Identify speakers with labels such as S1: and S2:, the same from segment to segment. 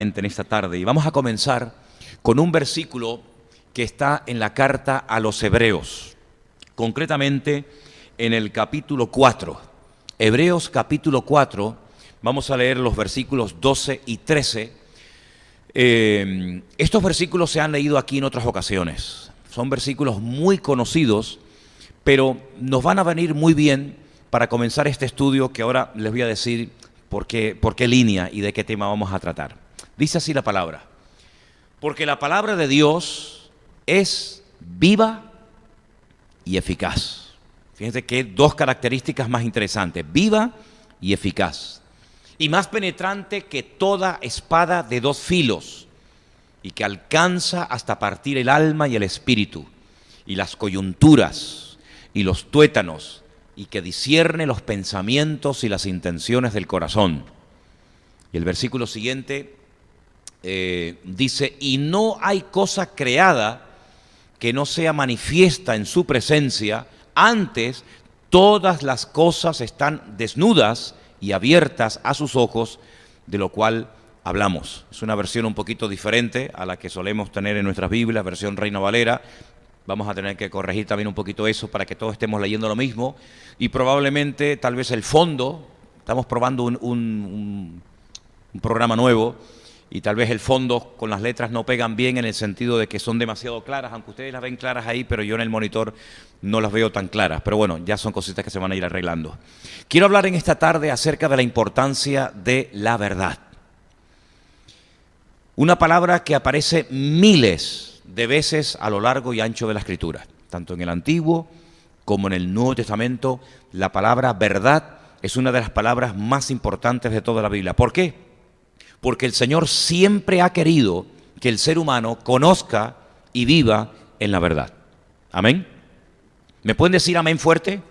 S1: en esta tarde y vamos a comenzar con un versículo que está en la carta a los Hebreos, concretamente en el capítulo 4. Hebreos capítulo 4, vamos a leer los versículos 12 y 13. Estos versículos se han leído aquí en otras ocasiones. Son versículos muy conocidos, pero nos van a venir muy bien para comenzar este estudio que ahora les voy a decir por qué línea y de qué tema vamos a tratar. Dice así la palabra: porque la palabra de Dios es viva y eficaz. Fíjense que dos características más interesantes: viva y eficaz, y más penetrante que toda espada de dos filos, y que alcanza hasta partir el alma y el espíritu, y las coyunturas y los tuétanos, y que discierne los pensamientos y las intenciones del corazón. Y el versículo siguiente dice: y no hay cosa creada que no sea manifiesta en su presencia, antes todas las cosas están desnudas y abiertas a sus ojos, de lo cual hablamos. Es una versión un poquito diferente a la que solemos tener en nuestras Biblias, versión Reina Valera. Vamos a tener que corregir también un poquito eso para que todos estemos leyendo lo mismo, y probablemente, tal vez el fondo, estamos probando un programa nuevo, y tal vez el fondo con las letras no pegan bien en el sentido de que son demasiado claras, aunque ustedes las ven claras ahí, pero yo en el monitor no las veo tan claras. Pero bueno, ya son cositas que se van a ir arreglando. Quiero hablar en esta tarde acerca de la importancia de la verdad. Una palabra que aparece miles de veces a lo largo y ancho de la Escritura, tanto en el Antiguo como en el Nuevo Testamento. La palabra verdad es una de las palabras más importantes de toda la Biblia. ¿Por qué? Porque el Señor siempre ha querido que el ser humano conozca y viva en la verdad. ¿Amén? ¿Me pueden decir amén fuerte?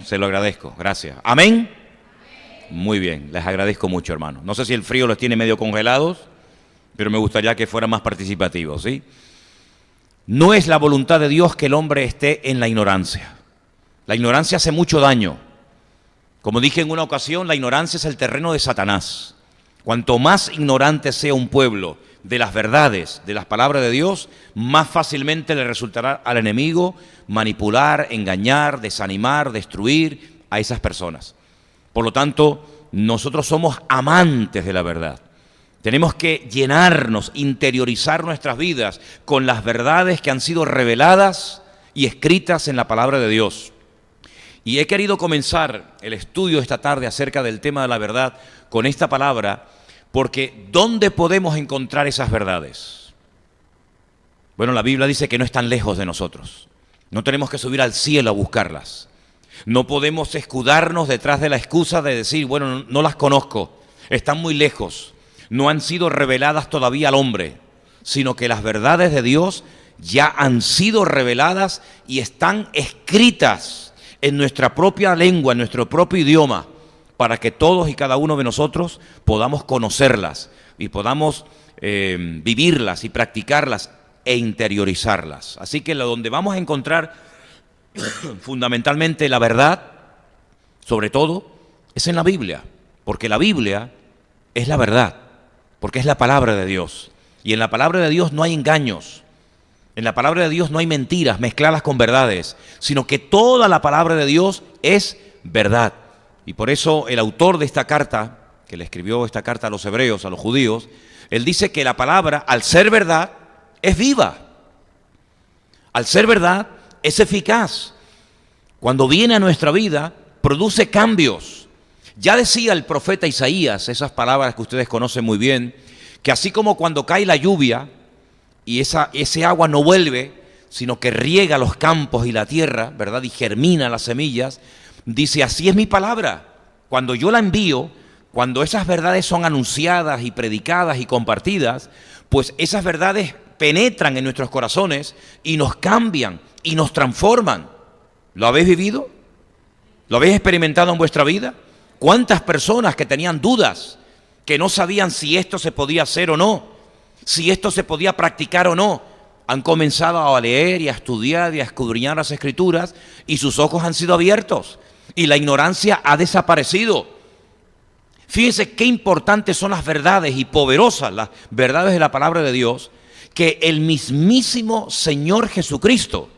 S1: Se lo agradezco, gracias. ¿Amén? Muy bien, les agradezco mucho, hermano. No sé si el frío los tiene medio congelados, pero me gustaría que fueran más participativos, ¿sí? No es la voluntad de Dios que el hombre esté en la ignorancia. La ignorancia hace mucho daño. Como dije en una ocasión, la ignorancia es el terreno de Satanás. Cuanto más ignorante sea un pueblo de las verdades, de las palabras de Dios, más fácilmente le resultará al enemigo manipular, engañar, desanimar, destruir a esas personas. Por lo tanto, nosotros somos amantes de la verdad. Tenemos que llenarnos, interiorizar nuestras vidas con las verdades que han sido reveladas y escritas en la palabra de Dios. Y he querido comenzar el estudio esta tarde acerca del tema de la verdad con esta palabra, porque ¿dónde podemos encontrar esas verdades? Bueno, la Biblia dice que no están lejos de nosotros. No tenemos que subir al cielo a buscarlas. No podemos escudarnos detrás de la excusa de decir, bueno, no las conozco, están muy lejos, no han sido reveladas todavía al hombre, sino que las verdades de Dios ya han sido reveladas y están escritas en nuestra propia lengua, en nuestro propio idioma, para que todos y cada uno de nosotros podamos conocerlas y podamos vivirlas y practicarlas e interiorizarlas. Así que donde vamos a encontrar fundamentalmente la verdad, sobre todo, es en la Biblia, porque la Biblia es la verdad, porque es la palabra de Dios. Y en la palabra de Dios no hay engaños, en la palabra de Dios no hay mentiras mezcladas con verdades, sino que toda la palabra de Dios es verdad. Y por eso el autor de esta carta, que le escribió esta carta a los hebreos, a los judíos, él dice que la palabra, al ser verdad, es viva. Al ser verdad, es eficaz. Cuando viene a nuestra vida, produce cambios. Ya decía el profeta Isaías, esas palabras que ustedes conocen muy bien, que así como cuando cae la lluvia y ese agua no vuelve, sino que riega los campos y la tierra, ¿verdad? Y germina las semillas, dice, así es mi palabra. Cuando yo la envío, cuando esas verdades son anunciadas y predicadas y compartidas, pues esas verdades penetran en nuestros corazones y nos cambian y nos transforman. ¿Lo habéis vivido? ¿Lo habéis experimentado en vuestra vida? ¿Cuántas personas que tenían dudas, que no sabían si esto se podía hacer o no, si esto se podía practicar o no, han comenzado a leer y a estudiar y a escudriñar las Escrituras y sus ojos han sido abiertos y la ignorancia ha desaparecido? Fíjense qué importantes son las verdades y poderosas las verdades de la palabra de Dios, que el mismísimo Señor Jesucristo,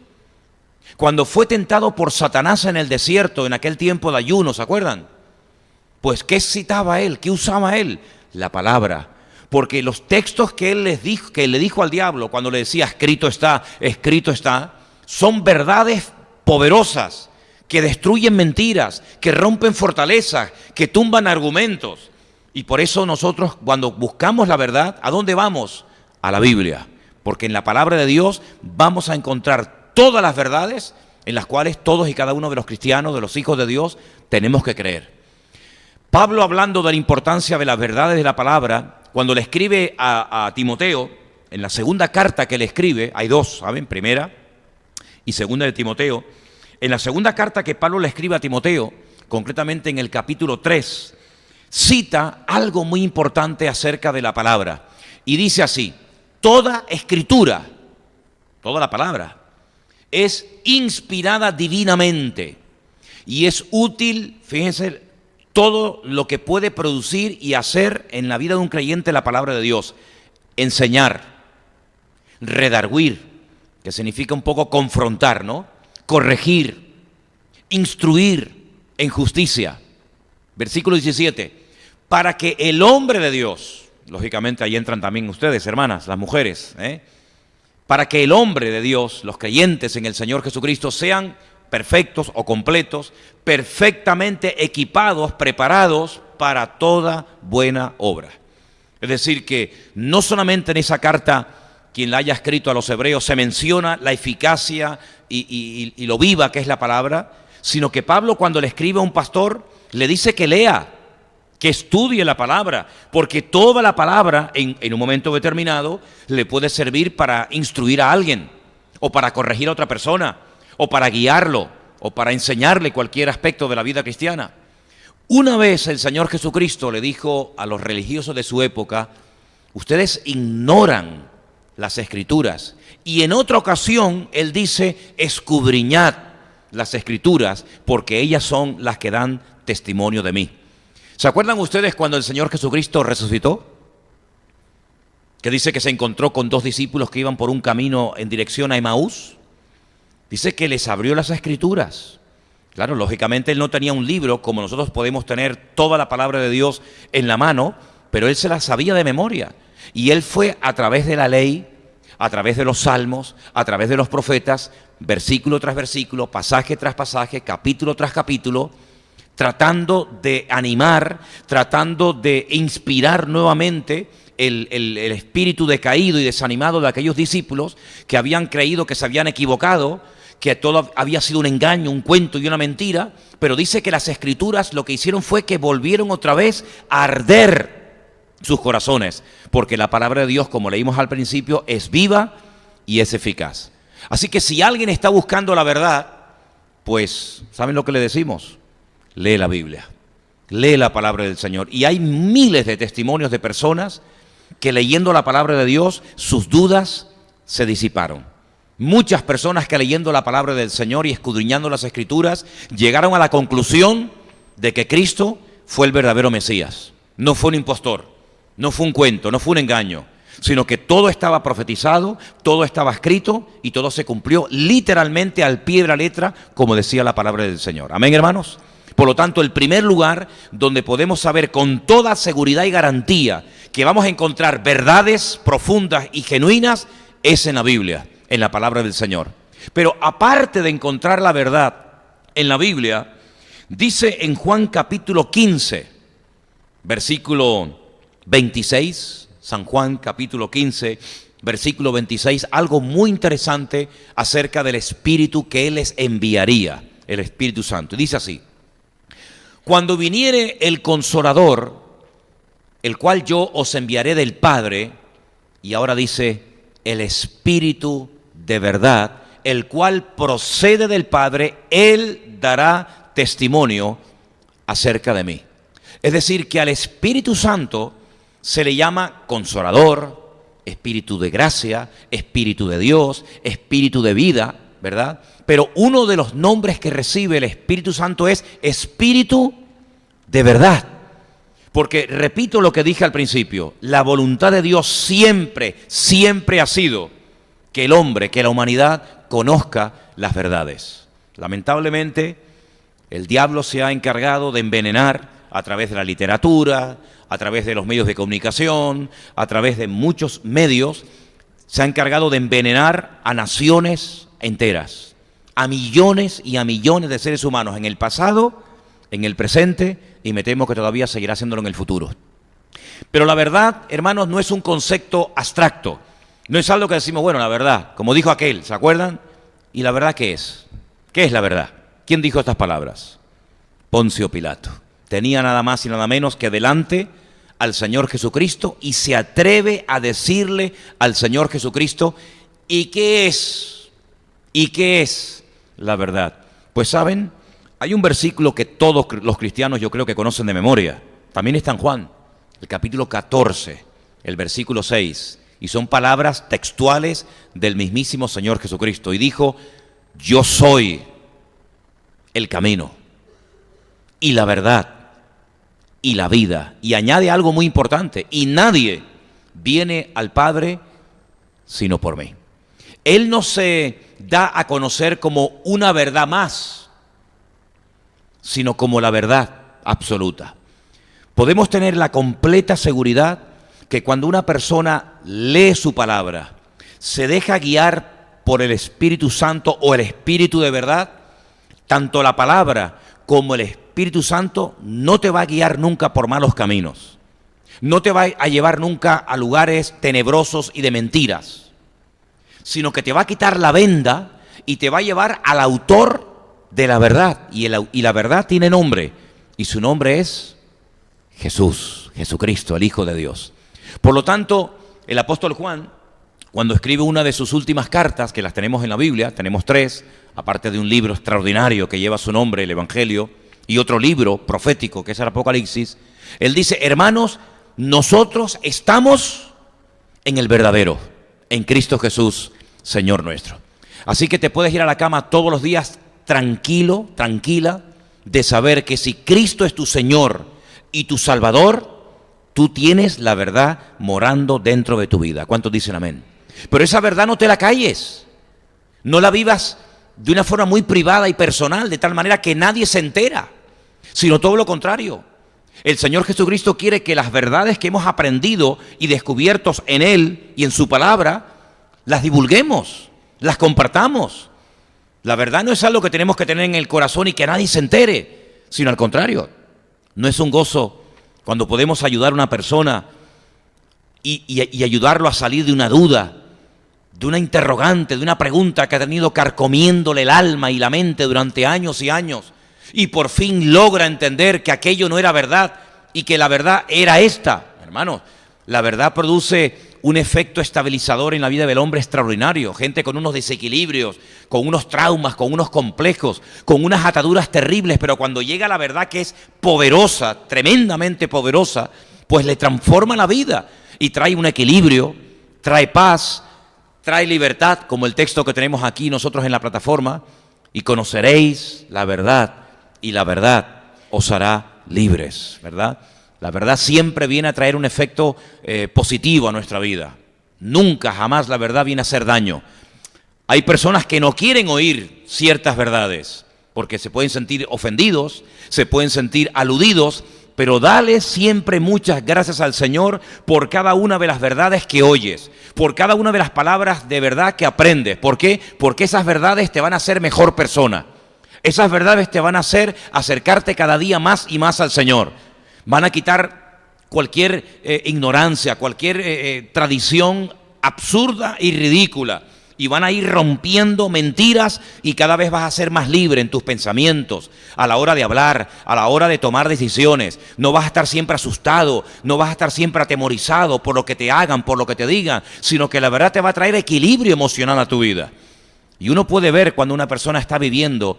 S1: cuando fue tentado por Satanás en el desierto, en aquel tiempo de ayuno, ¿se acuerdan? Pues ¿qué citaba él? ¿Qué usaba él? La palabra. Porque los textos que él le dijo al diablo cuando le decía escrito está, son verdades poderosas que destruyen mentiras, que rompen fortalezas, que tumban argumentos. Y por eso nosotros cuando buscamos la verdad, ¿a dónde vamos? A la Biblia. Porque en la palabra de Dios vamos a encontrar todas las verdades en las cuales todos y cada uno de los cristianos, de los hijos de Dios, tenemos que creer. Pablo, hablando de la importancia de las verdades de la palabra, cuando le escribe a Timoteo, en la segunda carta que le escribe, hay dos, ¿saben? Primera y segunda de Timoteo. En la segunda carta que Pablo le escribe a Timoteo, concretamente en el capítulo 3, cita algo muy importante acerca de la palabra. Y dice así: toda escritura, toda la palabra, es inspirada divinamente y es útil, fíjense, todo lo que puede producir y hacer en la vida de un creyente la palabra de Dios. Enseñar, redarguir, que significa un poco confrontar, ¿no? Corregir, instruir en justicia. Versículo 17, para que el hombre de Dios, lógicamente ahí entran también ustedes, hermanas, las mujeres, para que el hombre de Dios, los creyentes en el Señor Jesucristo, sean perfectos o completos, perfectamente equipados, preparados para toda buena obra. Es decir, que no solamente en esa carta, quien la haya escrito a los hebreos, se menciona la eficacia y lo viva que es la palabra, sino que Pablo, cuando le escribe a un pastor, le dice que lea, que estudie la palabra, porque toda la palabra en un momento determinado le puede servir para instruir a alguien, o para corregir a otra persona, o para guiarlo, o para enseñarle cualquier aspecto de la vida cristiana. Una vez el Señor Jesucristo le dijo a los religiosos de su época: ustedes ignoran las Escrituras. Y en otra ocasión Él dice: escudriñad las Escrituras, porque ellas son las que dan testimonio de mí. ¿Se acuerdan ustedes cuando el Señor Jesucristo resucitó? Que dice que se encontró con dos discípulos que iban por un camino en dirección a Emaús. Dice que les abrió las Escrituras. Claro, lógicamente él no tenía un libro como nosotros podemos tener toda la palabra de Dios en la mano, pero él se la sabía de memoria. Y él fue a través de la ley, a través de los salmos, a través de los profetas, versículo tras versículo, pasaje tras pasaje, capítulo tras capítulo, tratando de animar, tratando de inspirar nuevamente el espíritu decaído y desanimado de aquellos discípulos que habían creído que se habían equivocado, que todo había sido un engaño, un cuento y una mentira. Pero dice que las Escrituras lo que hicieron fue que volvieron otra vez a arder sus corazones, porque la palabra de Dios, como leímos al principio, es viva y es eficaz. Así que si alguien está buscando la verdad, pues, ¿saben lo que le decimos? Lee la Biblia, lee la palabra del Señor. Y hay miles de testimonios de personas que leyendo la palabra de Dios, sus dudas se disiparon. Muchas personas que leyendo la palabra del Señor y escudriñando las Escrituras, llegaron a la conclusión de que Cristo fue el verdadero Mesías. No fue un impostor, no fue un cuento, no fue un engaño, sino que todo estaba profetizado, todo estaba escrito y todo se cumplió literalmente al pie de la letra, como decía la palabra del Señor. Amén, hermanos. Por lo tanto, el primer lugar donde podemos saber con toda seguridad y garantía que vamos a encontrar verdades profundas y genuinas es en la Biblia, en la palabra del Señor. Pero aparte de encontrar la verdad en la Biblia, dice en Juan capítulo 15, versículo 26, San Juan capítulo 15, versículo 26, algo muy interesante acerca del Espíritu que Él les enviaría, el Espíritu Santo. Dice así: cuando viniere el Consolador, el cual yo os enviaré del Padre, y ahora dice, el Espíritu de verdad, el cual procede del Padre, Él dará testimonio acerca de mí. Es decir, que al Espíritu Santo se le llama Consolador, Espíritu de gracia, Espíritu de Dios, Espíritu de vida, ¿verdad? Pero uno de los nombres que recibe el Espíritu Santo es Espíritu de verdad. Porque repito lo que dije al principio, la voluntad de Dios siempre, siempre ha sido que el hombre, que la humanidad conozca las verdades. Lamentablemente, el diablo se ha encargado de envenenar a través de la literatura, a través de los medios de comunicación, a través de muchos medios, se ha encargado de envenenar a naciones enteras, a millones y a millones de seres humanos en el pasado, en el presente, y me temo que todavía seguirá haciéndolo en el futuro. Pero la verdad, hermanos, no es un concepto abstracto, no es algo que decimos, bueno, la verdad, como dijo aquel, ¿se acuerdan? ¿Y la verdad qué es? ¿Qué es la verdad? ¿Quién dijo estas palabras? Poncio Pilato. Tenía nada más y nada menos que delante al Señor Jesucristo y se atreve a decirle al Señor Jesucristo, ¿y qué es? ¿Y qué es la verdad? Pues saben, hay un versículo que todos los cristianos yo creo que conocen de memoria. También está en Juan, el capítulo 14, el versículo 6. Y son palabras textuales del mismísimo Señor Jesucristo. Y dijo, yo soy el camino y la verdad y la vida. Y añade algo muy importante, y nadie viene al Padre sino por mí. Él no se da a conocer como una verdad más, sino como la verdad absoluta. Podemos tener la completa seguridad que cuando una persona lee su palabra, se deja guiar por el Espíritu Santo o el Espíritu de verdad, tanto la palabra como el Espíritu Santo no te va a guiar nunca por malos caminos, no te va a llevar nunca a lugares tenebrosos y de mentiras, sino que te va a quitar la venda y te va a llevar al autor de la verdad, y la verdad tiene nombre, y su nombre es Jesús, Jesucristo, el Hijo de Dios. Por lo tanto, el apóstol Juan, cuando escribe una de sus últimas cartas, que las tenemos en la Biblia, tenemos 3, aparte de un libro extraordinario que lleva su nombre, el Evangelio, y otro libro profético, que es el Apocalipsis, él dice, hermanos, nosotros estamos en el verdadero, en Cristo Jesús, Señor nuestro. Así que te puedes ir a la cama todos los días tranquilo, tranquila, de saber que si Cristo es tu Señor y tu Salvador, tú tienes la verdad morando dentro de tu vida. ¿Cuántos dicen amén? Pero esa verdad no te la calles, no la vivas de una forma muy privada y personal, de tal manera que nadie se entera, sino todo lo contrario. El Señor Jesucristo quiere que las verdades que hemos aprendido y descubiertos en Él y en su palabra, las divulguemos, las compartamos. La verdad no es algo que tenemos que tener en el corazón y que nadie se entere, sino al contrario. No es un gozo cuando podemos ayudar a una persona y ayudarlo a salir de una duda, de una interrogante, de una pregunta que ha tenido carcomiéndole el alma y la mente durante años y años, y por fin logra entender que aquello no era verdad y que la verdad era esta. Hermanos, la verdad produce un efecto estabilizador en la vida del hombre extraordinario. Gente con unos desequilibrios, con unos traumas, con unos complejos, con unas ataduras terribles, pero cuando llega la verdad que es poderosa, tremendamente poderosa, pues le transforma la vida y trae un equilibrio, trae paz, trae libertad, como el texto que tenemos aquí nosotros en la plataforma, y conoceréis la verdad, y la verdad os hará libres, ¿verdad? La verdad siempre viene a traer un efecto positivo a nuestra vida. Nunca, jamás la verdad viene a hacer daño. Hay personas que no quieren oír ciertas verdades, porque se pueden sentir ofendidos, se pueden sentir aludidos, pero dale siempre muchas gracias al Señor por cada una de las verdades que oyes, por cada una de las palabras de verdad que aprendes. ¿Por qué? Porque esas verdades te van a hacer mejor persona. Esas verdades te van a hacer acercarte cada día más y más al Señor. Van a quitar cualquier ignorancia, cualquier tradición absurda y ridícula. Y van a ir rompiendo mentiras y cada vez vas a ser más libre en tus pensamientos, a la hora de hablar, a la hora de tomar decisiones. No vas a estar siempre asustado, no vas a estar siempre atemorizado por lo que te hagan, por lo que te digan, sino que la verdad te va a traer equilibrio emocional a tu vida. Y uno puede ver cuando una persona está viviendo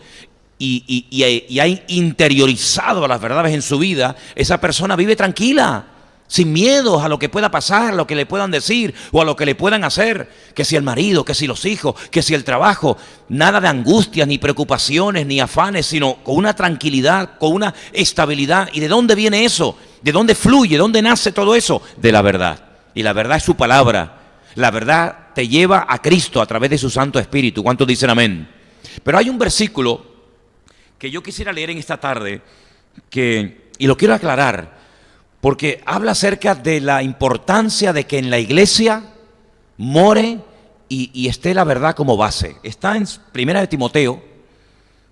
S1: y ha interiorizado las verdades en su vida, esa persona vive tranquila, sin miedos a lo que pueda pasar, a lo que le puedan decir o a lo que le puedan hacer, que si el marido, que si los hijos, que si el trabajo, nada de angustias, ni preocupaciones, ni afanes, sino con una tranquilidad, con una estabilidad. ¿Y de dónde viene eso? ¿De dónde fluye? ¿De dónde nace todo eso? De la verdad. Y la verdad es su palabra. La verdad te lleva a Cristo a través de su Santo Espíritu. ¿Cuántos dicen amén? Pero hay un versículo que yo quisiera leer en esta tarde, y lo quiero aclarar, porque habla acerca de la importancia de que en la iglesia more y esté la verdad como base. Está en 1 de Timoteo,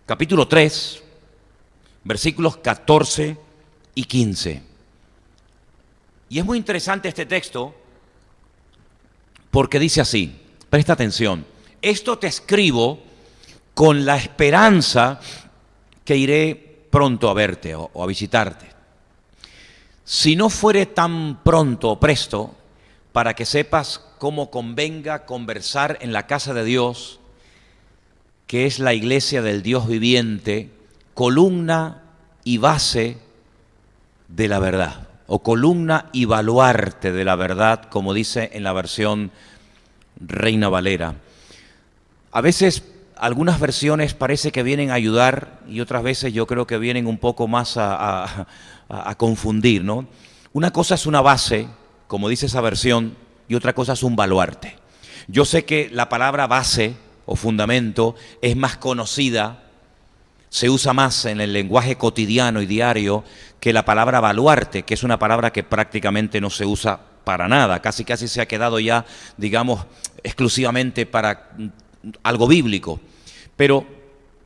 S1: capítulo 3, versículos 14 y 15. Y es muy interesante este texto porque dice así, presta atención: esto te escribo con la esperanza que iré pronto a verte o a visitarte. Si no fuere tan pronto o presto, para que sepas cómo convenga conversar en la casa de Dios, que es la iglesia del Dios viviente, columna y base de la verdad, o columna y baluarte de la verdad, como dice en la versión Reina Valera. A veces algunas versiones parece que vienen a ayudar y otras veces yo creo que vienen un poco más a confundir, ¿no? Una cosa es una base, como dice esa versión, y otra cosa es un baluarte. Yo sé que la palabra base o fundamento es más conocida, se usa más en el lenguaje cotidiano y diario que la palabra baluarte, que es una palabra que prácticamente no se usa para nada, casi se ha quedado ya, digamos, exclusivamente para algo bíblico. Pero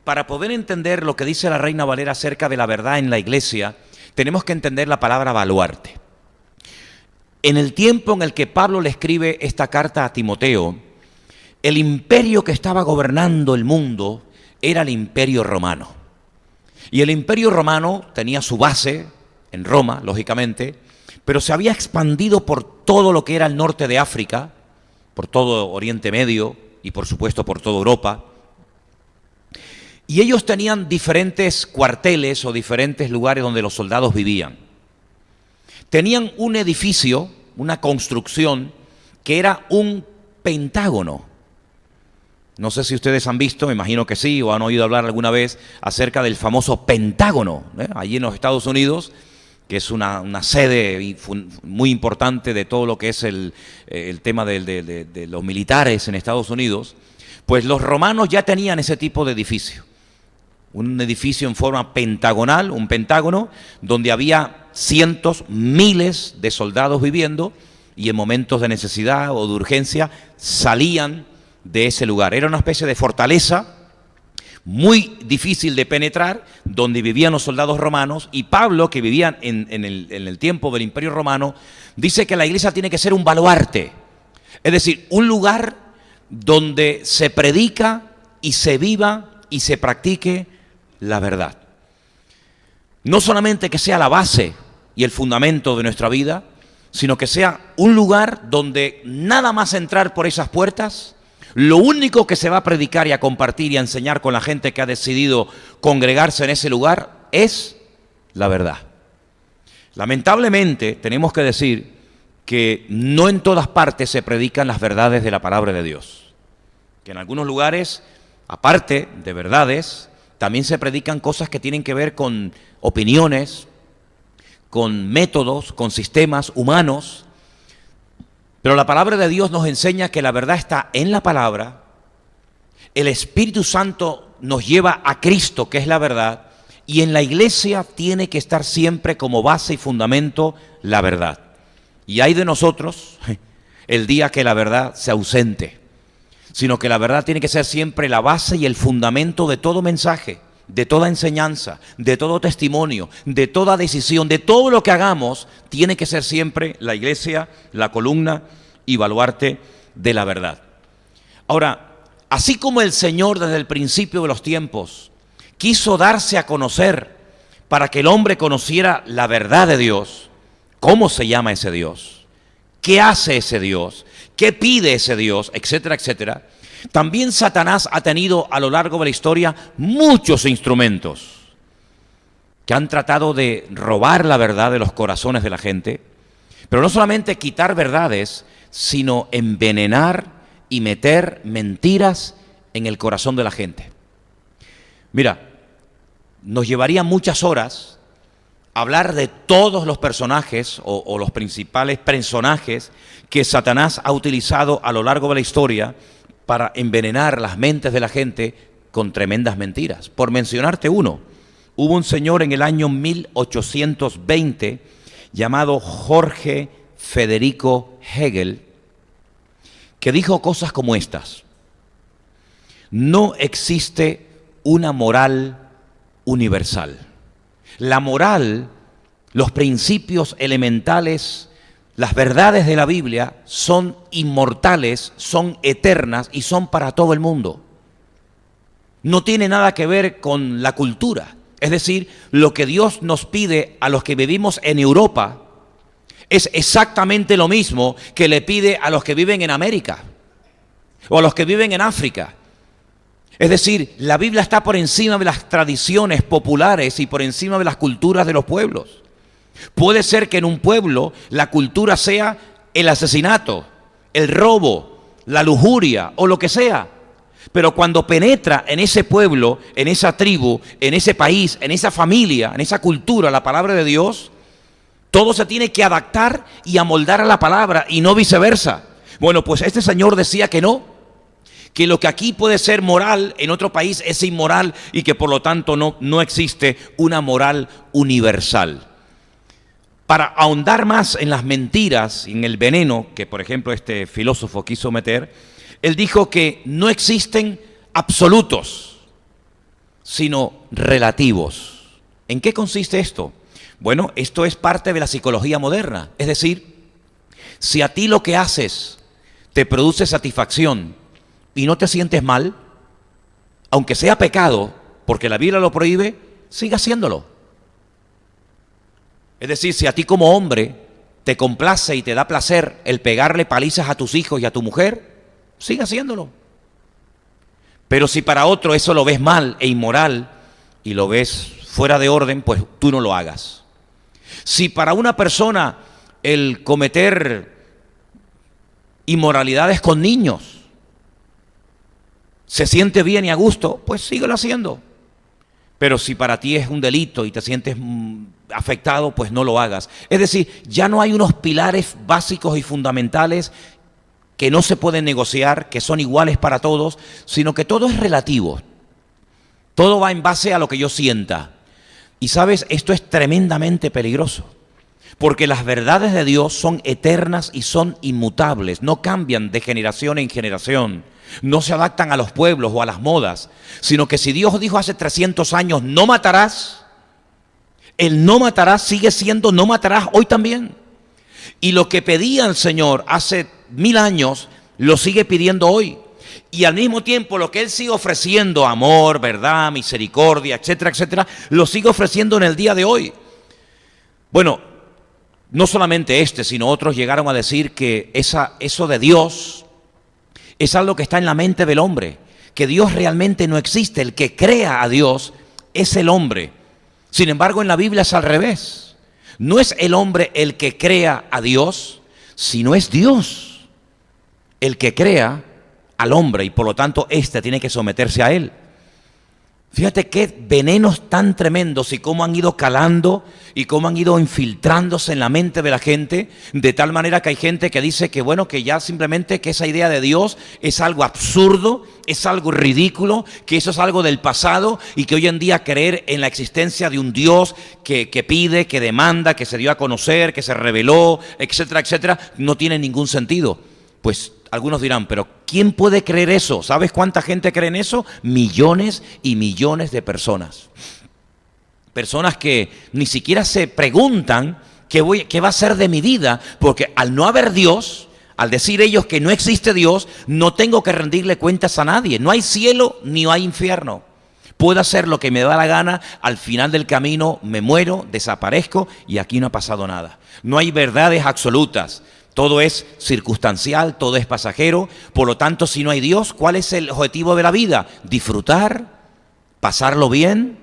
S1: para poder entender lo que dice la Reina Valera acerca de la verdad en la iglesia, tenemos que entender la palabra baluarte. En el tiempo en el que Pablo le escribe esta carta a Timoteo, el imperio que estaba gobernando el mundo era el Imperio Romano. Y el Imperio Romano tenía su base en Roma, lógicamente, pero se había expandido por todo lo que era el norte de África, por todo Oriente Medio y por supuesto por toda Europa. Y ellos tenían diferentes cuarteles o diferentes lugares donde los soldados vivían. Tenían un edificio, una construcción, que era un pentágono. No sé si ustedes han visto, me imagino que sí, o han oído hablar alguna vez acerca del famoso Pentágono, allí en los Estados Unidos, que es una sede muy importante de todo lo que es el tema de los militares en Estados Unidos. Pues los romanos ya tenían ese tipo de edificio. Un edificio en forma pentagonal, un pentágono, donde había cientos, miles de soldados viviendo y en momentos de necesidad o de urgencia salían de ese lugar. Era una especie de fortaleza muy difícil de penetrar, donde vivían los soldados romanos, y Pablo, que vivía en el tiempo del Imperio Romano, dice que la iglesia tiene que ser un baluarte, es decir, un lugar donde se predica y se viva y se practique la verdad. No solamente que sea la base y el fundamento de nuestra vida, sino que sea un lugar donde nada más entrar por esas puertas, lo único que se va a predicar y a compartir y a enseñar con la gente que ha decidido congregarse en ese lugar es la verdad. Lamentablemente tenemos que decir que no en todas partes se predican las verdades de la palabra de Dios. Que en algunos lugares, aparte de verdades, también se predican cosas que tienen que ver con opiniones, con métodos, con sistemas humanos. Pero la palabra de Dios nos enseña que la verdad está en la palabra. El Espíritu Santo nos lleva a Cristo, que es la verdad, y en la iglesia tiene que estar siempre como base y fundamento la verdad. Y hay de nosotros el día que la verdad se ausente, sino que la verdad tiene que ser siempre la base y el fundamento de todo mensaje, de toda enseñanza, de todo testimonio, de toda decisión, de todo lo que hagamos. Tiene que ser siempre la iglesia, la columna y baluarte de la verdad. Ahora, así como el Señor desde el principio de los tiempos quiso darse a conocer para que el hombre conociera la verdad de Dios, ¿cómo se llama ese Dios? ¿Qué hace ese Dios? ¿Qué pide ese Dios? Etcétera, etcétera. También Satanás ha tenido a lo largo de la historia muchos instrumentos que han tratado de robar la verdad de los corazones de la gente, Pero no solamente quitar verdades, sino envenenar y meter mentiras en el corazón de la gente. Mira, nos llevaría muchas horas hablar de todos los personajes o los principales personajes que Satanás ha utilizado a lo largo de la historia para envenenar las mentes de la gente con tremendas mentiras. Por mencionarte uno, hubo un señor en el año 1820 llamado Jorge Federico Hegel que dijo cosas como estas: no existe una moral universal. La moral, los principios elementales, las verdades de la Biblia son inmortales, son eternas y son para todo el mundo. No tiene nada que ver con la cultura. Es decir, lo que Dios nos pide a los que vivimos en Europa es exactamente lo mismo que le pide a los que viven en América o a los que viven en África. Es decir, la Biblia está por encima de las tradiciones populares y por encima de las culturas de los pueblos. Puede ser que en un pueblo la cultura sea el asesinato, el robo, la lujuria o lo que sea. Pero cuando penetra en ese pueblo, en esa tribu, en ese país, en esa familia, en esa cultura, la palabra de Dios, todo se tiene que adaptar y amoldar a la palabra y no viceversa. Bueno, pues este señor decía que no, que lo que aquí puede ser moral, en otro país es inmoral y que por lo tanto no existe una moral universal. Para ahondar más en las mentiras, en el veneno que por ejemplo este filósofo quiso meter, él dijo que no existen absolutos, sino relativos. ¿En qué consiste esto? Bueno, esto es parte de la psicología moderna. Es decir, si a ti lo que haces te produce satisfacción y no te sientes mal, aunque sea pecado, porque la Biblia lo prohíbe, sigue haciéndolo. Es decir, si a ti como hombre te complace y te da placer el pegarle palizas a tus hijos y a tu mujer, sigue haciéndolo. Pero si para otro eso lo ves mal e inmoral y lo ves fuera de orden, pues tú no lo hagas. Si para una persona el cometer inmoralidades con niños se siente bien y a gusto, pues síguelo haciendo. Pero si para ti es un delito y te sientes afectado, pues no lo hagas. Es decir, ya no hay unos pilares básicos y fundamentales que no se pueden negociar, que son iguales para todos, sino que todo es relativo. Todo va en base a lo que yo sienta. Y sabes, esto es tremendamente peligroso, porque las verdades de Dios son eternas y son inmutables, no cambian de generación en generación, no se adaptan a los pueblos o a las modas, sino que si Dios dijo hace 300 años, no matarás, el no matarás sigue siendo no matarás hoy también. Y lo que pedía el Señor hace 1000 años, lo sigue pidiendo hoy. Y al mismo tiempo lo que Él sigue ofreciendo, amor, verdad, misericordia, etcétera, etcétera, lo sigue ofreciendo en el día de hoy. Bueno, no solamente sino otros llegaron a decir que eso de Dios es algo que está en la mente del hombre, que Dios realmente no existe. El que crea a Dios es el hombre. Sin embargo, en la Biblia es al revés. No es el hombre el que crea a Dios, sino es Dios el que crea al hombre y por lo tanto éste tiene que someterse a él. Fíjate qué venenos tan tremendos y cómo han ido calando y cómo han ido infiltrándose en la mente de la gente, de tal manera que hay gente que dice que bueno, que ya simplemente que esa idea de Dios es algo absurdo, es algo ridículo, que eso es algo del pasado y que hoy en día creer en la existencia de un Dios que pide, que demanda, que se dio a conocer, que se reveló, etcétera, etcétera, no tiene ningún sentido. Pues algunos dirán, pero ¿quién puede creer eso? ¿Sabes cuánta gente cree en eso? Millones y millones de personas. Personas que ni siquiera se preguntan qué va a ser de mi vida, porque al no haber Dios, al decir ellos que no existe Dios, no tengo que rendirle cuentas a nadie. No hay cielo ni hay infierno. Puedo hacer lo que me da la gana, al final del camino me muero, desaparezco y aquí no ha pasado nada. No hay verdades absolutas. Todo es circunstancial, todo es pasajero. Por lo tanto, si no hay Dios, ¿cuál es el objetivo de la vida? Disfrutar, pasarlo bien,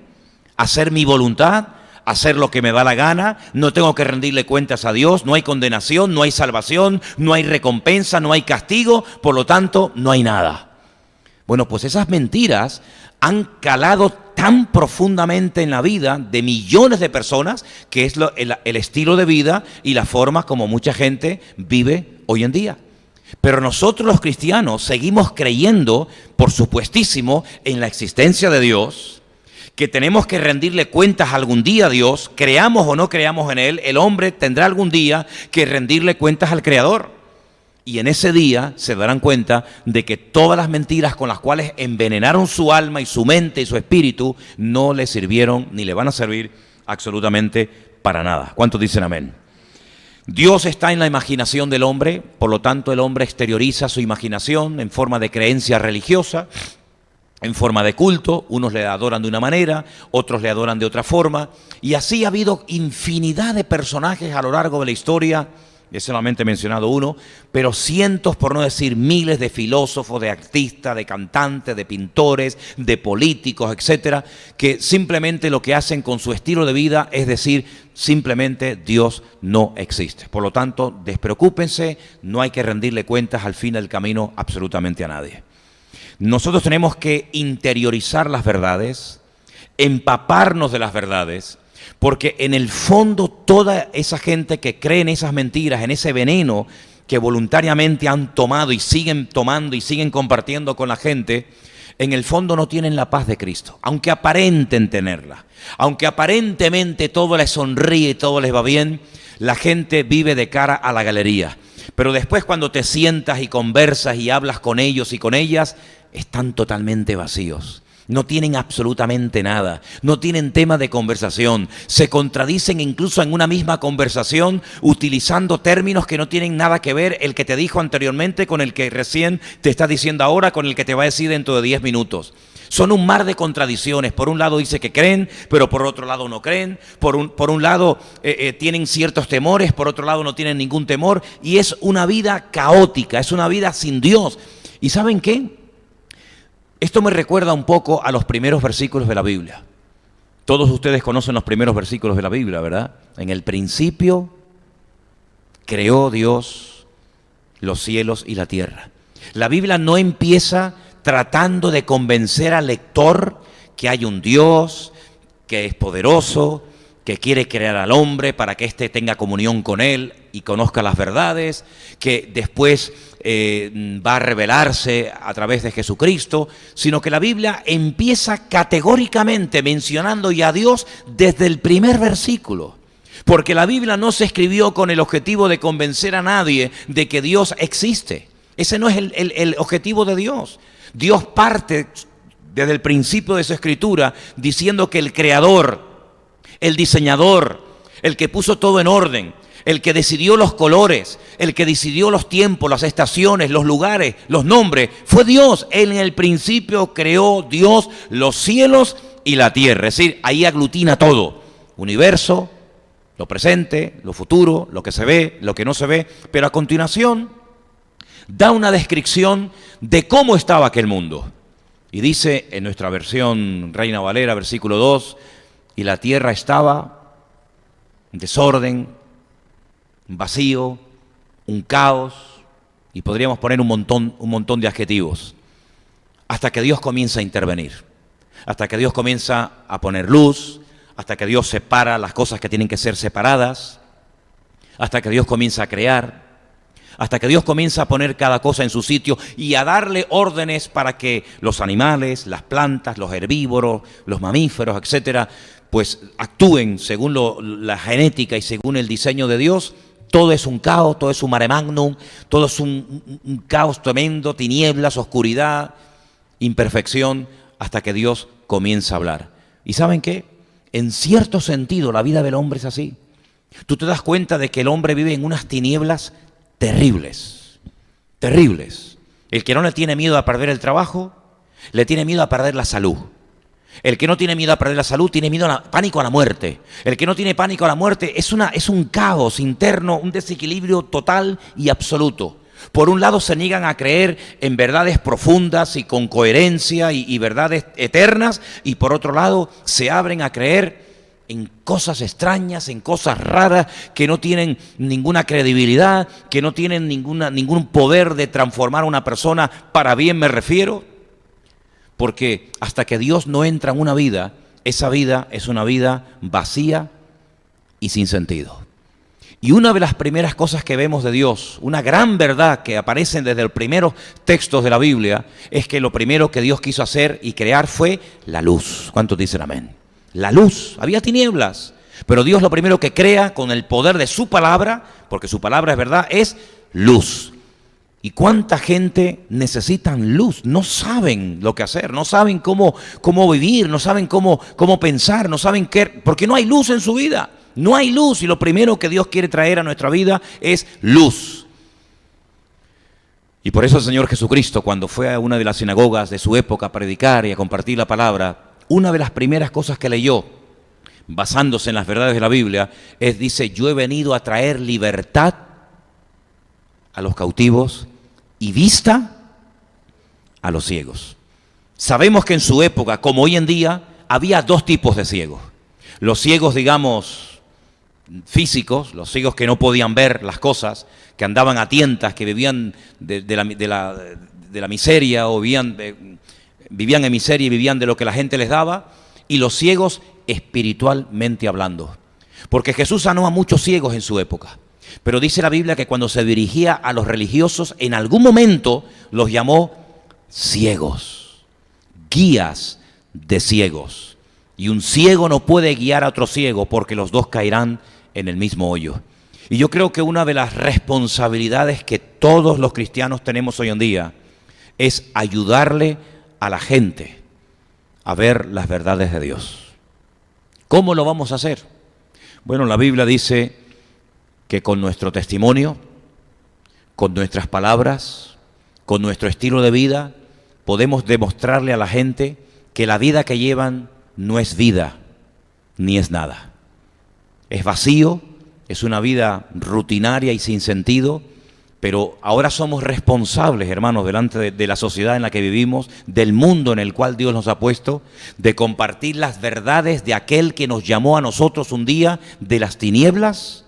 S1: hacer mi voluntad, hacer lo que me da la gana, no tengo que rendirle cuentas a Dios, no hay condenación, no hay salvación, no hay recompensa, no hay castigo, por lo tanto, no hay nada. Bueno, pues esas mentiras han calado tan profundamente en la vida de millones de personas que es el estilo de vida y la forma como mucha gente vive hoy en día. Pero nosotros los cristianos seguimos creyendo, por supuestísimo, en la existencia de Dios, que tenemos que rendirle cuentas algún día a Dios, creamos o no creamos en Él, el hombre tendrá algún día que rendirle cuentas al Creador. Y en ese día se darán cuenta de que todas las mentiras con las cuales envenenaron su alma y su mente y su espíritu no le sirvieron ni le van a servir absolutamente para nada. ¿Cuántos dicen amén? Dios está en la imaginación del hombre, por lo tanto el hombre exterioriza su imaginación en forma de creencia religiosa, en forma de culto. Unos le adoran de una manera, otros le adoran de otra forma, y así ha habido infinidad de personajes a lo largo de la historia. He solamente mencionado uno, pero cientos, por no decir miles, de filósofos, de artistas, de cantantes, de pintores, de políticos, etcétera, que simplemente lo que hacen con su estilo de vida es decir, simplemente Dios no existe. Por lo tanto, despreocúpense, no hay que rendirle cuentas al fin del camino absolutamente a nadie. Nosotros tenemos que interiorizar las verdades, empaparnos de las verdades, porque en el fondo toda esa gente que cree en esas mentiras, en ese veneno que voluntariamente han tomado y siguen tomando y siguen compartiendo con la gente, en el fondo no tienen la paz de Cristo, aunque aparenten tenerla. Aunque aparentemente todo les sonríe y todo les va bien, la gente vive de cara a la galería. Pero después cuando te sientas y conversas y hablas con ellos y con ellas, están totalmente vacíos. No tienen absolutamente nada, no tienen tema de conversación, se contradicen incluso en una misma conversación utilizando términos que no tienen nada que ver el que te dijo anteriormente con el que recién te está diciendo ahora, con el que te va a decir dentro de 10 minutos. Son un mar de contradicciones. Por un lado dice que creen, pero por otro lado no creen. Por un lado tienen ciertos temores, por otro lado no tienen ningún temor. Y es una vida caótica, es una vida sin Dios. ¿Y saben qué? Esto me recuerda un poco a los primeros versículos de la Biblia. Todos ustedes conocen los primeros versículos de la Biblia, ¿verdad? En el principio creó Dios los cielos y la tierra. La Biblia no empieza tratando de convencer al lector que hay un Dios, que es poderoso, que quiere crear al hombre para que éste tenga comunión con él y conozca las verdades, que después va a revelarse a través de Jesucristo, sino que la Biblia empieza categóricamente mencionando ya a Dios desde el primer versículo. Porque la Biblia no se escribió con el objetivo de convencer a nadie de que Dios existe. Ese no es el objetivo de Dios. Dios parte desde el principio de su escritura diciendo que el creador, el diseñador, el que puso todo en orden, el que decidió los colores, el que decidió los tiempos, las estaciones, los lugares, los nombres, fue Dios. Él en el principio creó Dios los cielos y la tierra. Es decir, ahí aglutina todo. Universo, lo presente, lo futuro, lo que se ve, lo que no se ve. Pero a continuación da una descripción de cómo estaba aquel mundo. Y dice en nuestra versión Reina Valera, versículo 2, y la tierra estaba en desorden, vacío, un caos, y podríamos poner un montón de adjetivos, hasta que Dios comienza a intervenir, hasta que Dios comienza a poner luz, hasta que Dios separa las cosas que tienen que ser separadas, hasta que Dios comienza a crear, hasta que Dios comienza a poner cada cosa en su sitio y a darle órdenes para que los animales, las plantas, los herbívoros, los mamíferos, etcétera, pues actúen según la genética y según el diseño de Dios. Todo es un caos, todo es un mare magnum, todo es un caos tremendo, tinieblas, oscuridad, imperfección, hasta que Dios comienza a hablar. ¿Y saben qué? En cierto sentido la vida del hombre es así. Tú te das cuenta de que el hombre vive en unas tinieblas terribles, terribles. El que no le tiene miedo a perder el trabajo, le tiene miedo a perder la salud. El que no tiene miedo a perder la salud tiene miedo pánico a la muerte. El que no tiene pánico a la muerte es un caos interno, un desequilibrio total y absoluto. Por un lado se niegan a creer en verdades profundas y con coherencia y verdades eternas, y por otro lado se abren a creer en cosas extrañas, en cosas raras que no tienen ninguna credibilidad, que no tienen ningún poder de transformar a una persona para bien, me refiero. Porque hasta que Dios no entra en una vida, esa vida es una vida vacía y sin sentido. Y una de las primeras cosas que vemos de Dios, una gran verdad que aparece desde los primeros textos de la Biblia, es que lo primero que Dios quiso hacer y crear fue la luz. ¿Cuántos dicen amén? La luz. Había tinieblas, pero Dios lo primero que crea con el poder de su palabra, porque su palabra es verdad, es luz. ¿Y cuánta gente necesitan luz? No saben lo que hacer, no saben cómo vivir, no saben cómo pensar, no saben qué, porque no hay luz en su vida. No hay luz y lo primero que Dios quiere traer a nuestra vida es luz. Y por eso el Señor Jesucristo, cuando fue a una de las sinagogas de su época a predicar y a compartir la palabra, una de las primeras cosas que leyó, basándose en las verdades de la Biblia, dice: yo he venido a traer libertad a los cautivos y vista a los ciegos. Sabemos que en su época, como hoy en día, había dos tipos de ciegos. Los ciegos, digamos, físicos, los ciegos que no podían ver las cosas, que andaban a tientas, que vivían de la miseria o vivían en miseria y vivían de lo que la gente les daba, y los ciegos espiritualmente hablando. Porque Jesús sanó a muchos ciegos en su época, pero dice la Biblia que cuando se dirigía a los religiosos, en algún momento los llamó ciegos, guías de ciegos. Y un ciego no puede guiar a otro ciego porque los dos caerán en el mismo hoyo. Y yo creo que una de las responsabilidades que todos los cristianos tenemos hoy en día es ayudarle a la gente a ver las verdades de Dios. ¿Cómo lo vamos a hacer? Bueno, la Biblia dice que con nuestro testimonio, con nuestras palabras, con nuestro estilo de vida, podemos demostrarle a la gente que la vida que llevan no es vida, ni es nada. Es vacío, es una vida rutinaria y sin sentido, pero ahora somos responsables, hermanos, delante de la sociedad en la que vivimos, del mundo en el cual Dios nos ha puesto, de compartir las verdades de aquel que nos llamó a nosotros un día de las tinieblas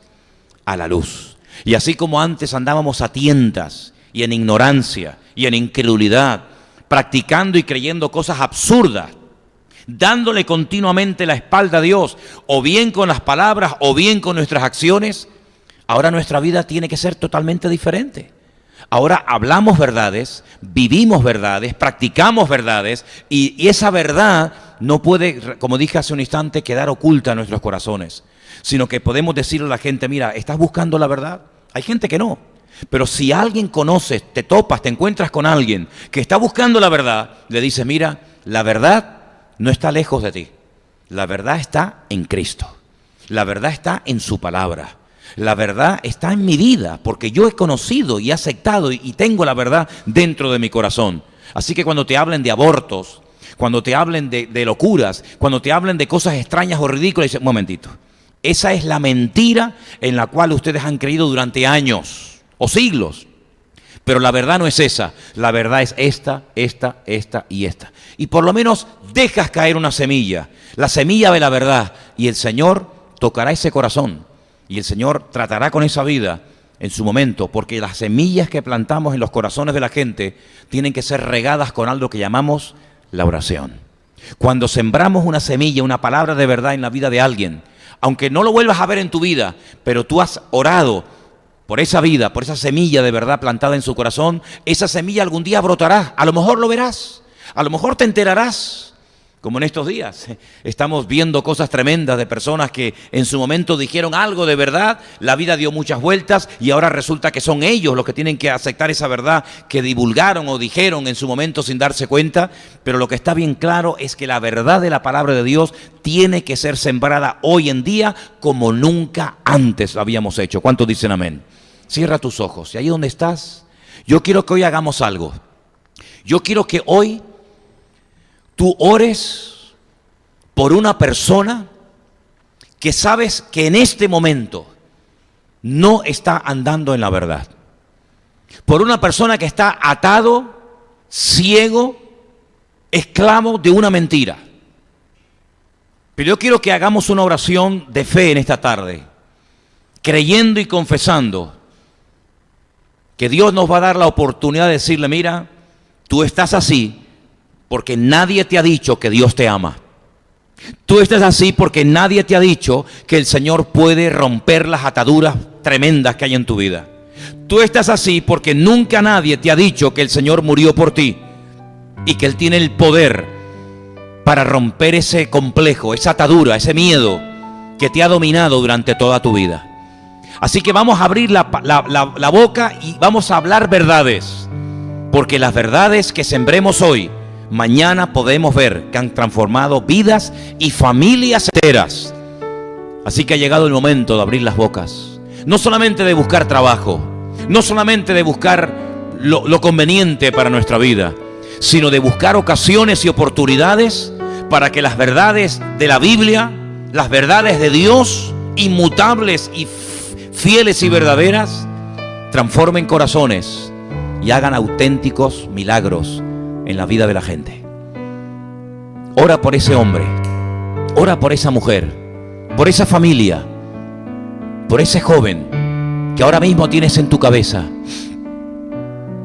S1: a la luz. Y así como antes andábamos a tientas y en ignorancia y en incredulidad, practicando y creyendo cosas absurdas, dándole continuamente la espalda a Dios, o bien con las palabras o bien con nuestras acciones, ahora nuestra vida tiene que ser totalmente diferente. Ahora hablamos verdades, vivimos verdades, practicamos verdades, y esa verdad no puede, como dije hace un instante, quedar oculta en nuestros corazones, sino que podemos decirle a la gente: mira, ¿estás buscando la verdad? Hay gente que no, pero si alguien conoces, te topas, te encuentras con alguien que está buscando la verdad, le dices: mira, la verdad no está lejos de ti, la verdad está en Cristo, la verdad está en su palabra, la verdad está en mi vida, porque yo he conocido y he aceptado y tengo la verdad dentro de mi corazón. Así que cuando te hablen de abortos, cuando te hablen de locuras, cuando te hablen de cosas extrañas o ridículas, dice: un momentito, esa es la mentira en la cual ustedes han creído durante años o siglos. Pero la verdad no es esa, la verdad es esta y esta. Y por lo menos dejas caer una semilla, la semilla de la verdad, y el Señor tocará ese corazón, y el Señor tratará con esa vida en su momento, porque las semillas que plantamos en los corazones de la gente tienen que ser regadas con algo que llamamos la oración. Cuando sembramos una semilla, una palabra de verdad en la vida de alguien, aunque no lo vuelvas a ver en tu vida, pero tú has orado por esa vida, por esa semilla de verdad plantada en su corazón, esa semilla algún día brotará. A lo mejor lo verás, a lo mejor te enterarás, como en estos días. Estamos viendo cosas tremendas de personas que en su momento dijeron algo de verdad, la vida dio muchas vueltas y ahora resulta que son ellos los que tienen que aceptar esa verdad que divulgaron o dijeron en su momento sin darse cuenta. Pero lo que está bien claro es que la verdad de la palabra de Dios tiene que ser sembrada hoy en día como nunca antes lo habíamos hecho. ¿Cuántos dicen amén? Cierra tus ojos y ahí donde estás, yo quiero que hoy hagamos algo. Yo quiero que hoy tú ores por una persona que sabes que en este momento no está andando en la verdad. Por una persona que está atado, ciego, esclavo de una mentira. Pero yo quiero que hagamos una oración de fe en esta tarde, creyendo y confesando que Dios nos va a dar la oportunidad de decirle, mira, tú estás así porque nadie te ha dicho que Dios te ama. Tú estás así porque nadie te ha dicho que el Señor puede romper las ataduras tremendas que hay en tu vida. Tú estás así porque nunca nadie te ha dicho que el Señor murió por ti y que Él tiene el poder para romper ese complejo, esa atadura, ese miedo que te ha dominado durante toda tu vida. Así que vamos a abrir la boca y vamos a hablar verdades, porque las verdades que sembremos hoy, mañana podemos ver que han transformado vidas y familias enteras. Así que ha llegado el momento de abrir las bocas, no solamente de buscar trabajo, no solamente de buscar lo conveniente para nuestra vida, sino de buscar ocasiones y oportunidades para que las verdades de la Biblia, las verdades de Dios, inmutables y fieles y verdaderas, transformen corazones y hagan auténticos milagros en la vida de la gente. Ora por ese hombre, ora por esa mujer, por esa familia, por ese joven que ahora mismo tienes en tu cabeza.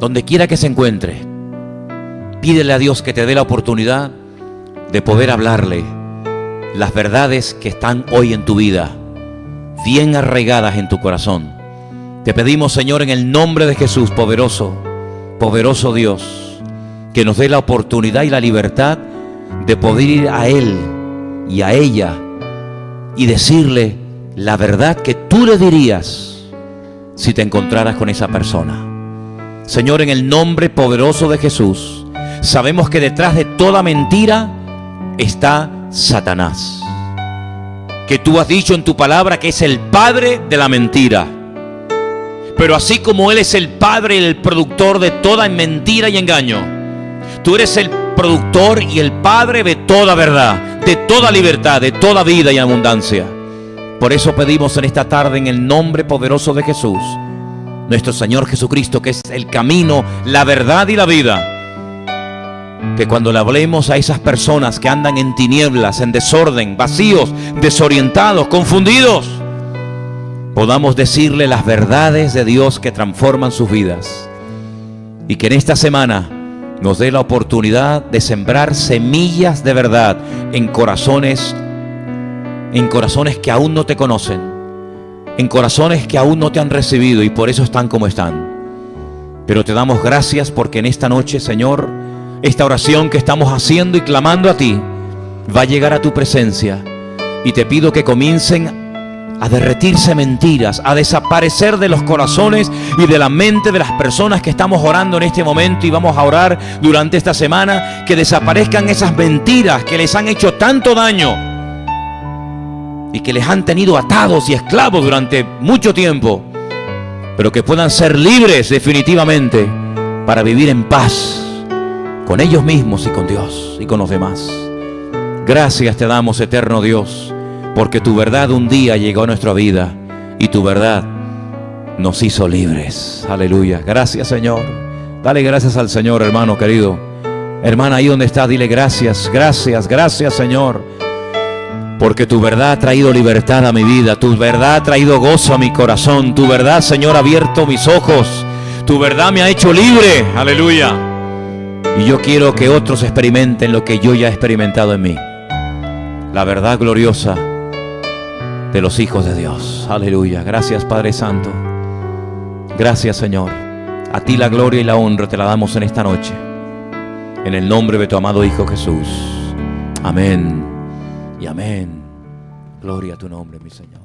S1: Donde quiera que se encuentre, pídele a Dios que te dé la oportunidad de poder hablarle las verdades que están hoy en tu vida, bien arraigadas en tu corazón. Te pedimos, Señor, en el nombre de Jesús, poderoso Dios, que nos dé la oportunidad y la libertad de poder ir a Él y a ella y decirle la verdad que tú le dirías si te encontraras con esa persona. Señor, en el nombre poderoso de Jesús, sabemos que detrás de toda mentira está Satanás, que tú has dicho en tu palabra que es el padre de la mentira. Pero así como Él es el padre y el productor de toda mentira y engaño, tú eres el productor y el padre de toda verdad, de toda libertad, de toda vida y abundancia. Por eso pedimos en esta tarde, en el nombre poderoso de Jesús, nuestro Señor Jesucristo, que es el camino, la verdad y la vida, que cuando le hablemos a esas personas que andan en tinieblas, en desorden, vacíos, desorientados, confundidos, podamos decirle las verdades de Dios que transforman sus vidas. Y que en esta semana nos dé la oportunidad de sembrar semillas de verdad en corazones que aún no te conocen, en corazones que aún no te han recibido y por eso están como están. Pero te damos gracias porque en esta noche, Señor, esta oración que estamos haciendo y clamando a ti va a llegar a tu presencia, y te pido que comiencen a derretirse mentiras, a desaparecer de los corazones y de la mente de las personas que estamos orando en este momento y vamos a orar durante esta semana, que desaparezcan esas mentiras que les han hecho tanto daño y que les han tenido atados y esclavos durante mucho tiempo, pero que puedan ser libres definitivamente para vivir en paz con ellos mismos y con Dios y con los demás. Gracias te damos, eterno Dios, porque tu verdad un día llegó a nuestra vida y tu verdad nos hizo libres. Aleluya. Gracias, Señor. Dale gracias al Señor, hermano querido. Hermana, ahí donde está, dile gracias, gracias, gracias, Señor, porque tu verdad ha traído libertad a mi vida, tu verdad ha traído gozo a mi corazón, tu verdad, Señor, ha abierto mis ojos, tu verdad me ha hecho libre. Aleluya. Y yo quiero que otros experimenten lo que yo ya he experimentado en mí, la verdad gloriosa de los hijos de Dios. Aleluya. Gracias, Padre Santo. Gracias, Señor. A ti la gloria y la honra te la damos en esta noche, en el nombre de tu amado Hijo Jesús. Amén y amén. Gloria a tu nombre, mi Señor.